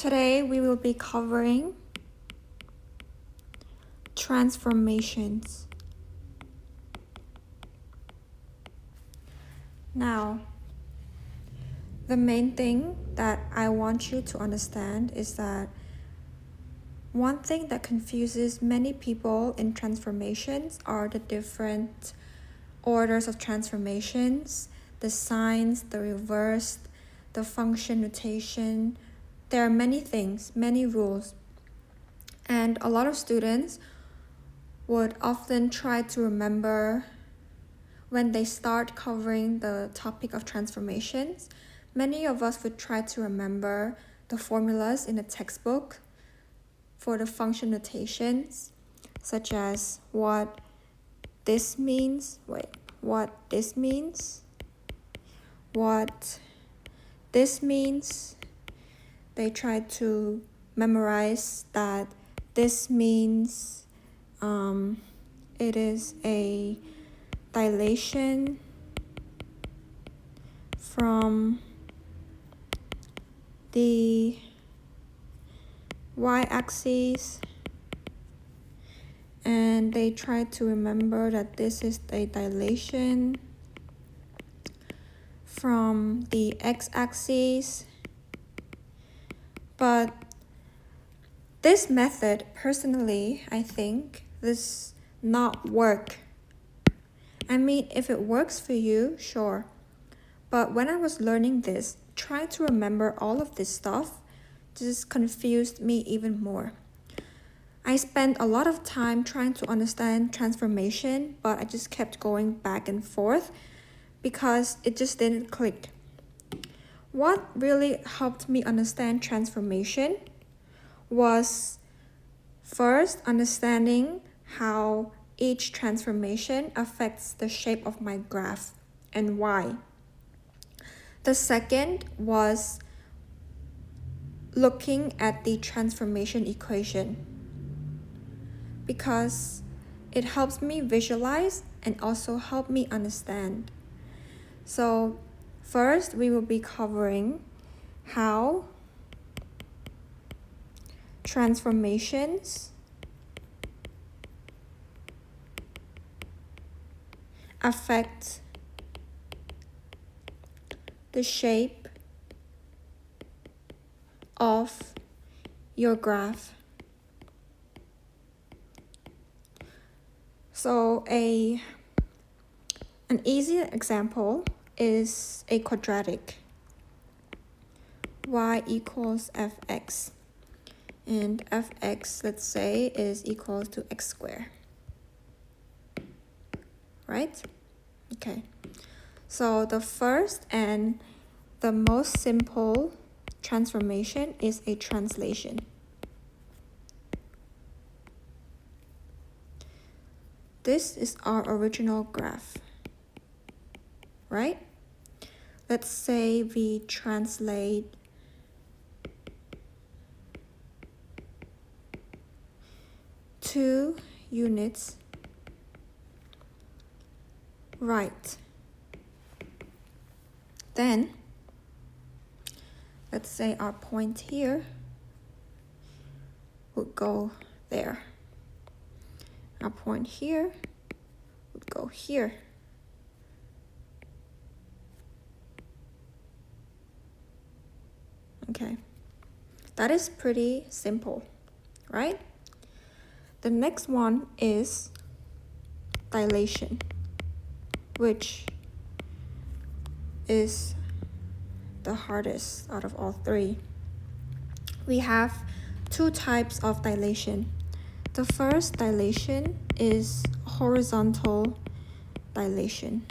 Today we will be covering transformations. Now, the main thing that I want you to understand is that one thing that confuses many people in transformations are the different orders of transformations, the signs, the reverse, the function notation. There are many things, many rules. And a lot of students would often try to remember when they start covering the topic of transformations. Many of us would try to remember the formulas in the textbook for the function notations, such as what this means, what this means. They try to memorize that this means it is a dilation from the y-axis, and they try to remember that this is a dilation from the x-axis. But this method, personally, I think does not work. I mean, if it works for you, sure. But when I was learning this, trying to remember all of this stuff just confused me even more. I spent a lot of time trying to understand transformation, but I just kept going back and forth because it just didn't click. What really helped me understand transformation was first understanding how each transformation affects the shape of my graph and why. The second was looking at the transformation equation because it helps me visualize and also help me understand. So first we will be covering how transformations affect the shape of your graph. So an easy example is a quadratic. Y equals fx. And fx, let's say, is equal to x squared. Right? Okay. So the first and the most simple transformation is a translation. This is our original graph, right? Let's say we translate two units right. Then, let's say our point here would go there. Our point here would go here. Okay, that is pretty simple, right? The next one is dilation, which is the hardest out of all three. We have two types of dilation. The first dilation is horizontal dilation,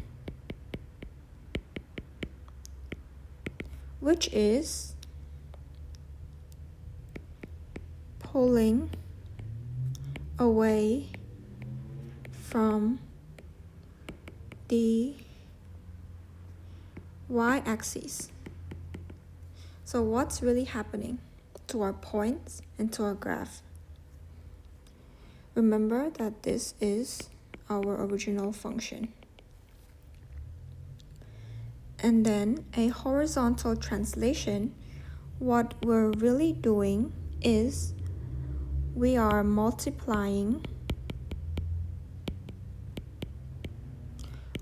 which is pulling away from the y-axis. So what's really happening to our points and to our graph? Remember that this is our original function. And then a horizontal translation what we're really doing is we are multiplying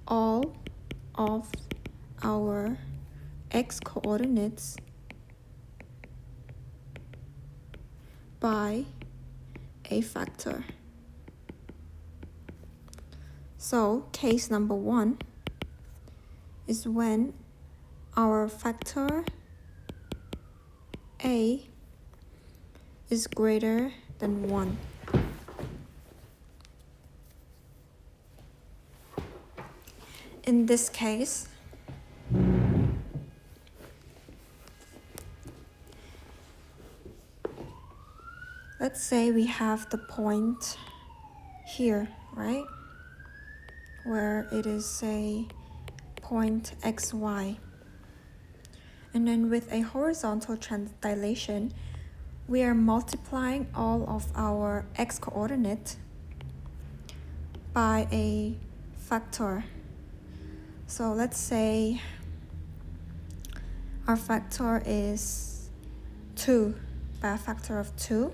all of our x coordinates by a factor. So case number 1 is when our factor a is greater than 1. In this case, let's say we have the point here, right? Where it is, say, point xy. And then with a horizontal dilation, we are multiplying all of our x coordinate by a factor. So let's say our factor is 2, by a factor of 2.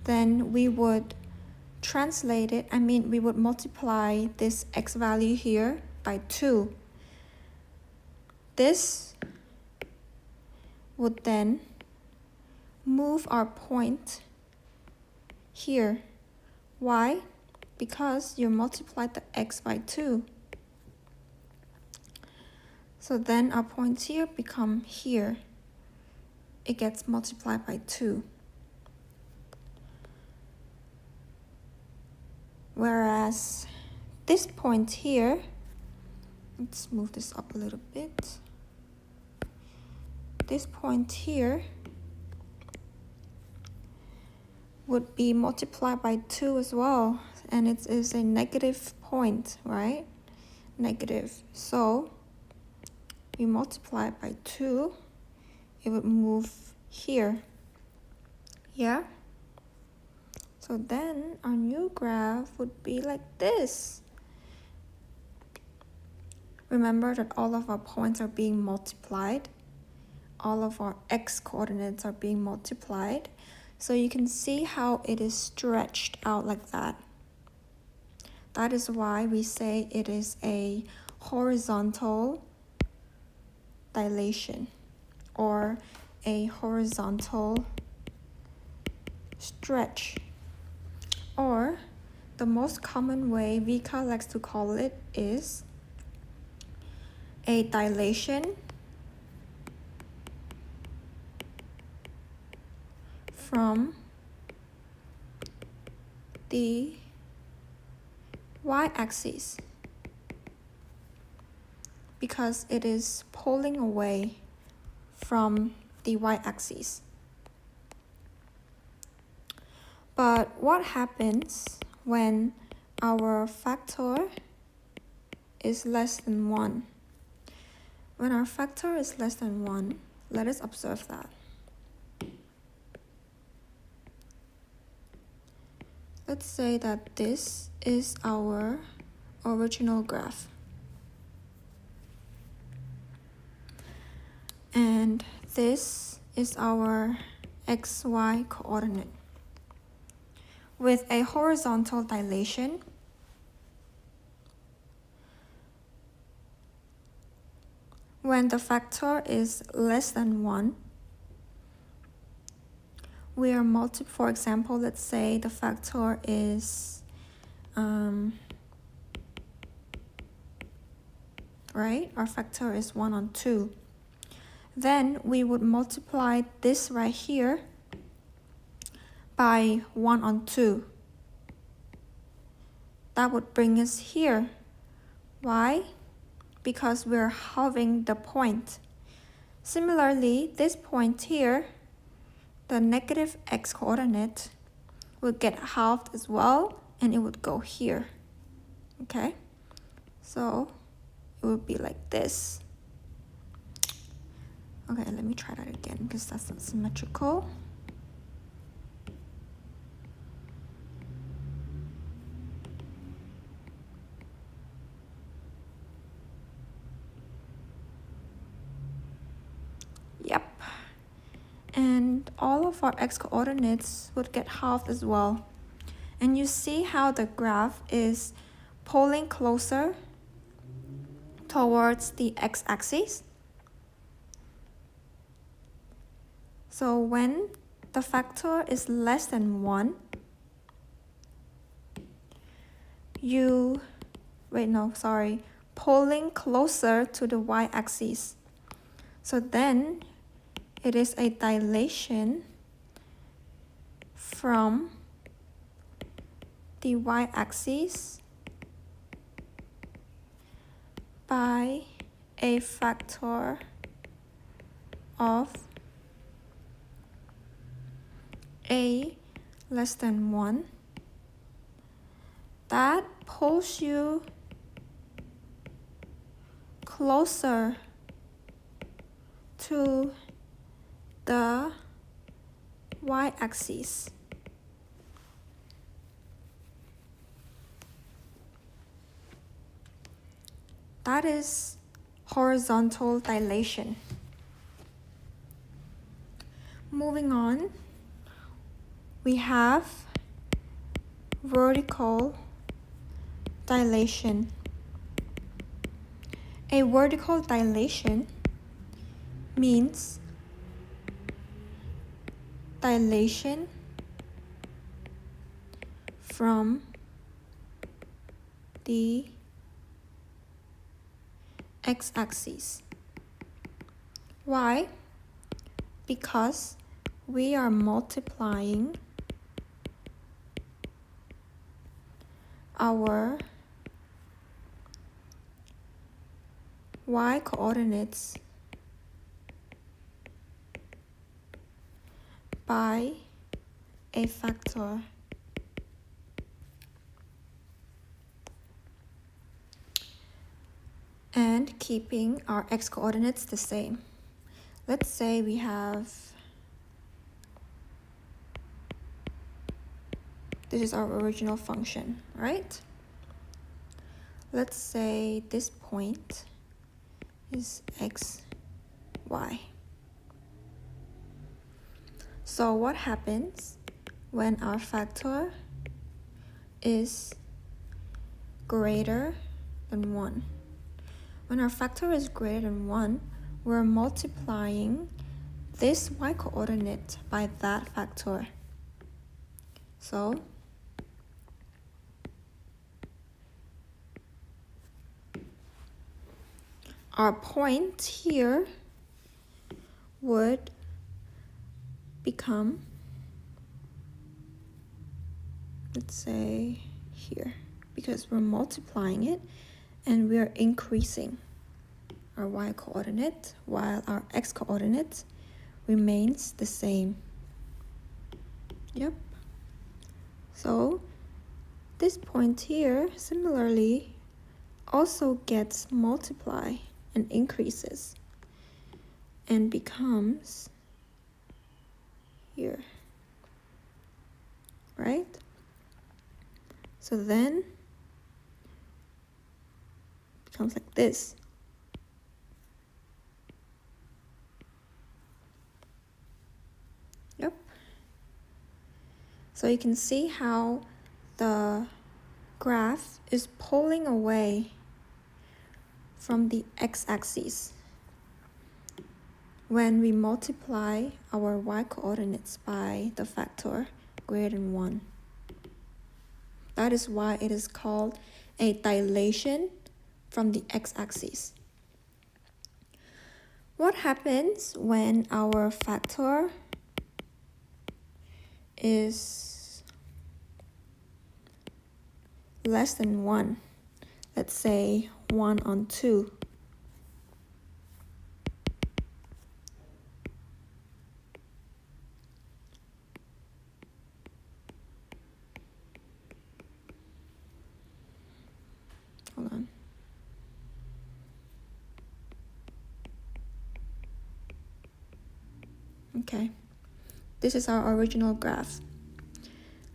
Then we would translate it, we would multiply this x value here by 2. This would then move our point here. Why? Because you multiplied the x by 2. So then our point here become here. It gets multiplied by 2. Whereas this point here, let's move this up a little bit. This point here would be multiplied by 2 as well, and it is a negative point, right? Negative. So we multiply it by 2, it would move here. Yeah? So then our new graph would be like this. Remember that all of our points are being multiplied. All of our x coordinates are being multiplied. So you can see how it is stretched out like that. That is why we say it is a horizontal dilation or a horizontal stretch. Or the most common way Vika likes to call it is a dilation from the y-axis, because it is pulling away from the y-axis. But what happens when our factor is less than 1? When our factor is less than 1, let us observe that. Let's say that this is our original graph. And this is our xy coordinate. With a horizontal dilation, when the factor is less than 1, we are for example, let's say the factor is, right? Our factor is 1 on 2. Then we would multiply this right here by 1 on 2. That would bring us here. Why? Because we're halving the point. Similarly, this point here, the negative x coordinate, would get halved as well, and it would go here. Okay? So it would be like this. Okay, let me try that again because that's not symmetrical. Yep. and all of our x-coordinates would get halved as well. And you see how the graph is pulling closer towards the x-axis. So when the factor is less than 1, pulling closer to the y-axis. So then it is a dilation from the y-axis by a factor of a less than 1. That pulls you closer to the y-axis. That is horizontal dilation. Moving on, we have vertical dilation. A vertical dilation means dilation from the x-axis. Why? Because we are multiplying our y-coordinates by a factor and keeping our x-coordinates the same. Let's say we have, this is our original function, right? Let's say this point is x, y. So what happens when our factor is greater than 1? When our factor is greater than 1, we're multiplying this y-coordinate by that factor. So our point here would become, let's say here, because we're multiplying it and we're increasing our y-coordinate while our x-coordinate remains the same. Yep. So this point here similarly also gets multiplied and increases and becomes here, right? So then it becomes like this. Yep. So you can see how the graph is pulling away from the x-axis when we multiply our y-coordinates by the factor greater than 1. That is why it is called a dilation from the x-axis. What happens when our factor is less than 1? Let's say 1 on 2. Hold on. Okay, this is our original graph.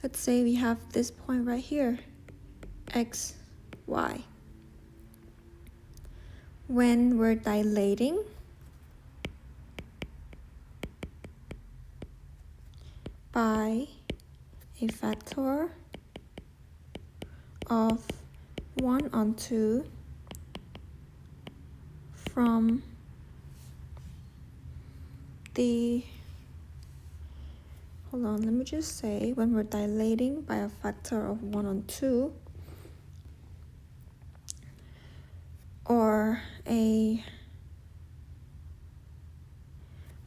Let's say we have this point right here, x, y. When we're dilating, by a factor of 1 on 2 from the, hold on, let me just say, when we're dilating by a factor of 1 on 2, or a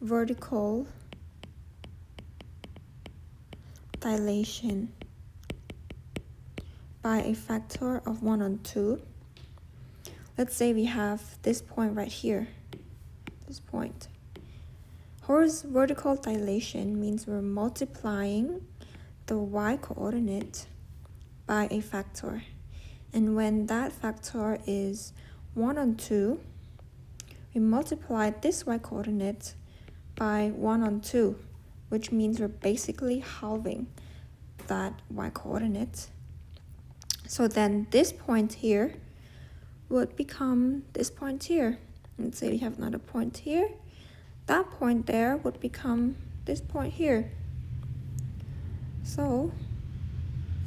vertical dilation by a factor of 1 on 2. Let's say we have this point right here, this point. Vertical dilation means we're multiplying the y-coordinate by a factor. And when that factor is 1 on 2, we multiply this y-coordinate by 1 on 2, which means we're basically halving that y-coordinate. So then this point here would become this point here. Let's say we have another point here. That point there would become this point here. So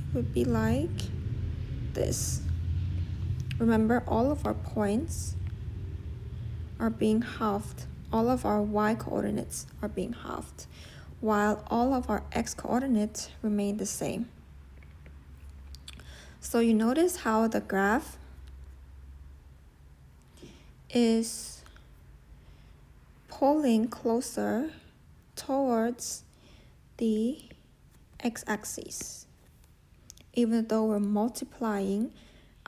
it would be like this. Remember, all of our points are being halved. All of our y-coordinates are being halved, while all of our x-coordinates remain the same. So you notice how the graph is pulling closer towards the x-axis, even though we're multiplying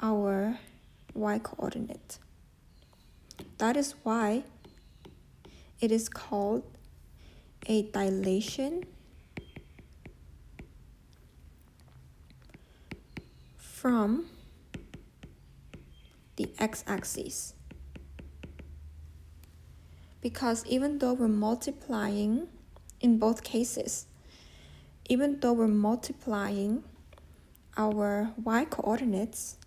our y-coordinate. That is why it is called a dilation from the x-axis. Because even though we're multiplying, in both cases, even though we're multiplying our y-coordinates,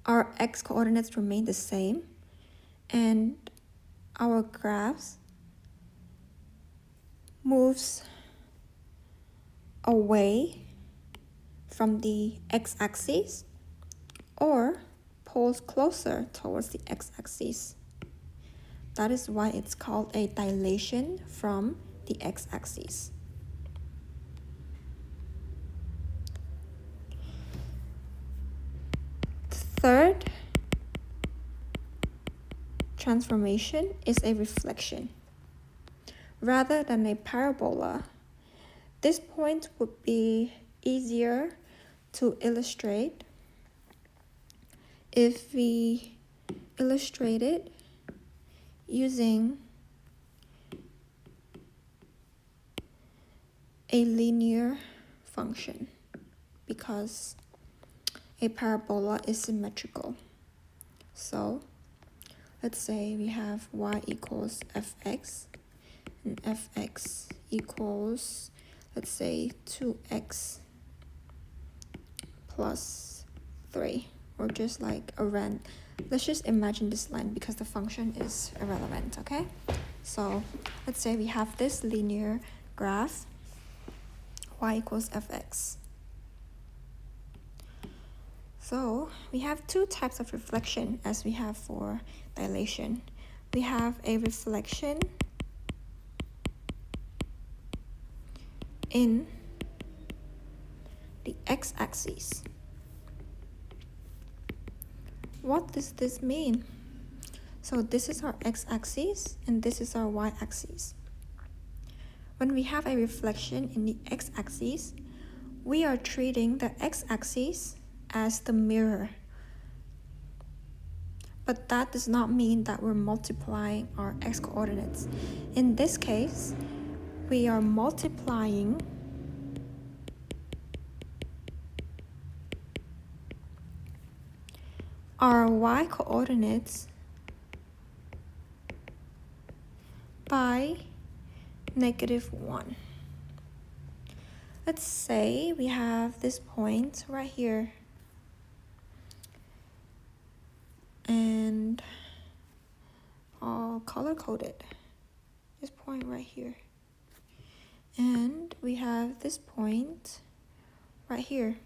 our x-coordinates remain the same, and our graphs moves away from the x-axis or pulls closer towards the x-axis. That is why it's called a dilation from the x-axis. Third transformation is a reflection. Rather than a parabola, this point would be easier to illustrate if we illustrate it using a linear function, because a parabola is symmetrical. So let's say we have y equals fx, and fx equals, let's say, 2x plus 3, or just like a rand. Let's just imagine this line because the function is irrelevant, okay? So let's say we have this linear graph, y equals fx. So we have two types of reflection as we have for dilation. We have a reflection in the x-axis. What does this mean? So this is our x-axis and this is our y-axis. When we have a reflection in the x-axis, we are treating the x-axis as the mirror. But that does not mean that we're multiplying our x-coordinates. In this case, we are multiplying our y-coordinates by -1. Let's say we have this point right here, and I'll color code it. this point right here. And we have this point right here.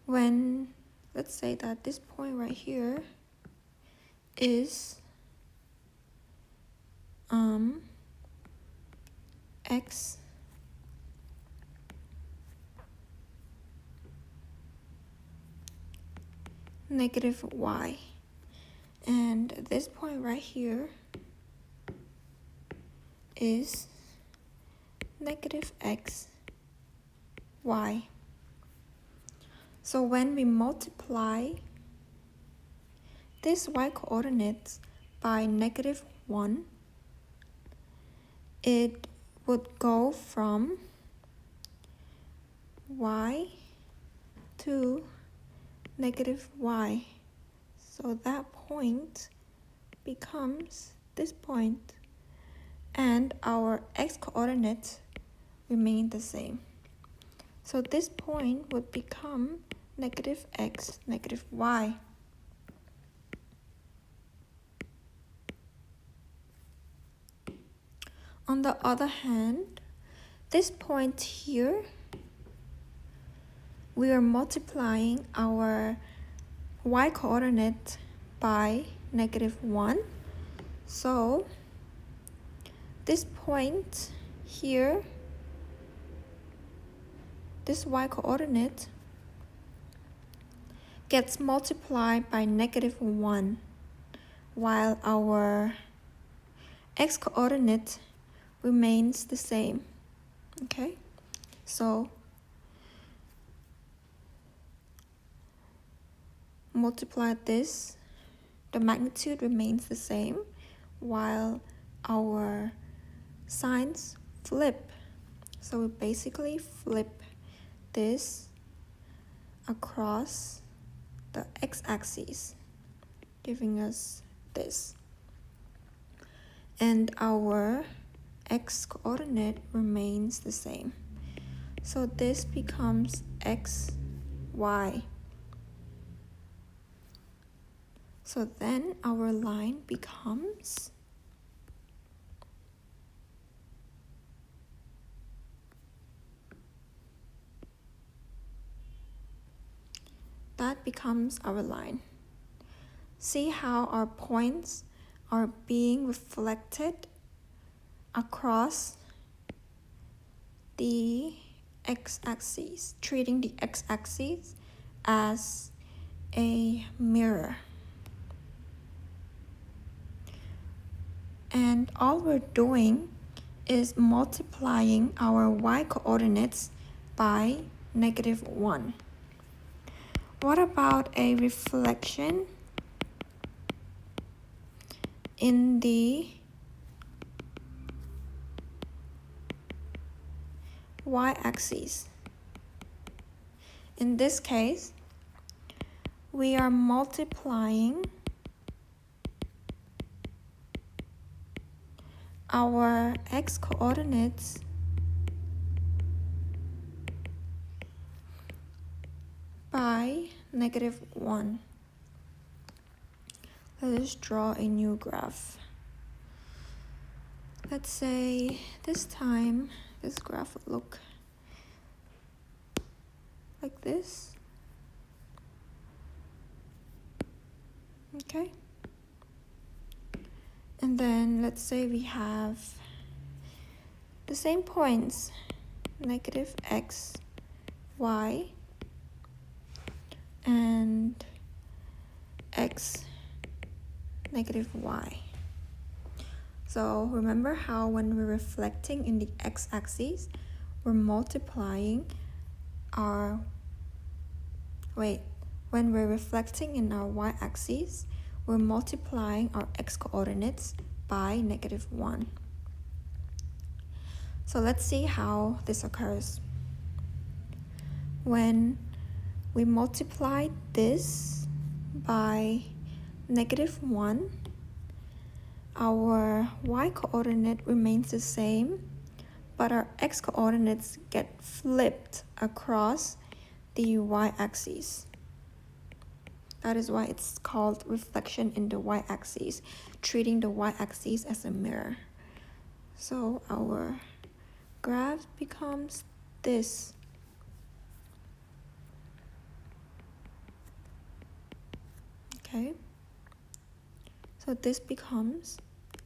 When, let's say that this point right here is x negative y, and this point right here is negative x y. So when we multiply this y coordinates by -1, it would go from y to negative y. So that point becomes this point, and our x coordinates remain the same. So this point would become negative x, negative y. On the other hand, this point here, we are multiplying our y coordinate by -1. So this point here, this y coordinate gets multiplied by -1, while our x coordinate remains the same. Okay, so multiply this, the magnitude remains the same, while our signs flip. So we basically flip this across the x-axis, giving us this. And our x coordinate remains the same. So this becomes x, y. So then our line becomes our line. See how our points are being reflected across the x-axis, treating the x-axis as a mirror. And all we're doing is multiplying our y coordinates by -1. What about a reflection in the y-axis? In this case, we are multiplying our x coordinates by -1. Let us draw a new graph. Let's say this time this graph would look like this. Okay. And then let's say we have the same points, negative x, y, and x, negative y. So remember how when we're reflecting in the x-axis, we're multiplying our, when we're reflecting in our y-axis, we're multiplying our x coordinates by -1. So let's see how this occurs. When we multiply this by -1, our y coordinate remains the same, but our x coordinates get flipped across the y-axis. That is why it's called reflection in the y-axis, treating the y-axis as a mirror. So our graph becomes this. Okay. So this becomes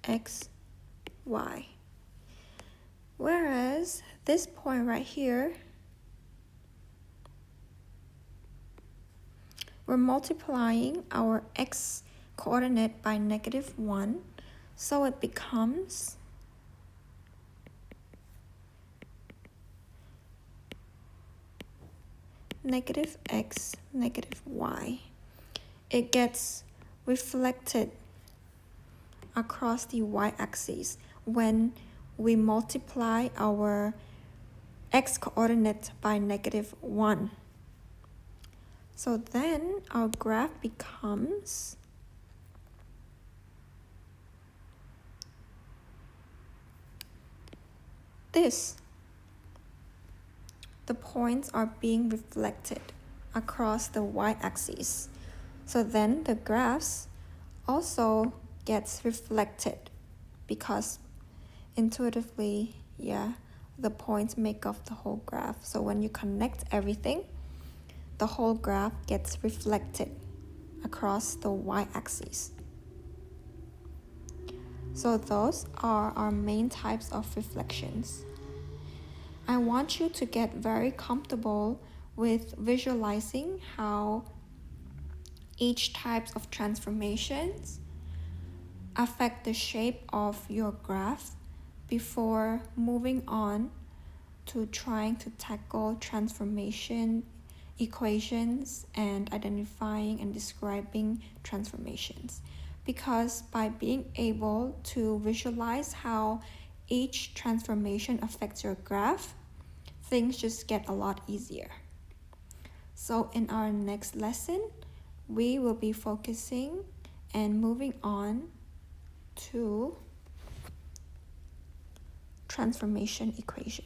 x, y. Whereas this point right here, we're multiplying our x coordinate by -1, so it becomes -x, -y. It gets reflected across the y-axis when we multiply our x coordinate by -1. So then our graph becomes this. The points are being reflected across the y-axis. So then the graphs also gets reflected because intuitively, yeah, the points make up the whole graph. So when you connect everything, the whole graph gets reflected across the y-axis. So those are our main types of reflections. I want you to get very comfortable with visualizing how each type of transformations affect the shape of your graph before moving on to trying to tackle transformation equations and identifying and describing transformations. Because by being able to visualize how each transformation affects your graph, things just get a lot easier. So in our next lesson, we will be focusing and moving on to transformation equation.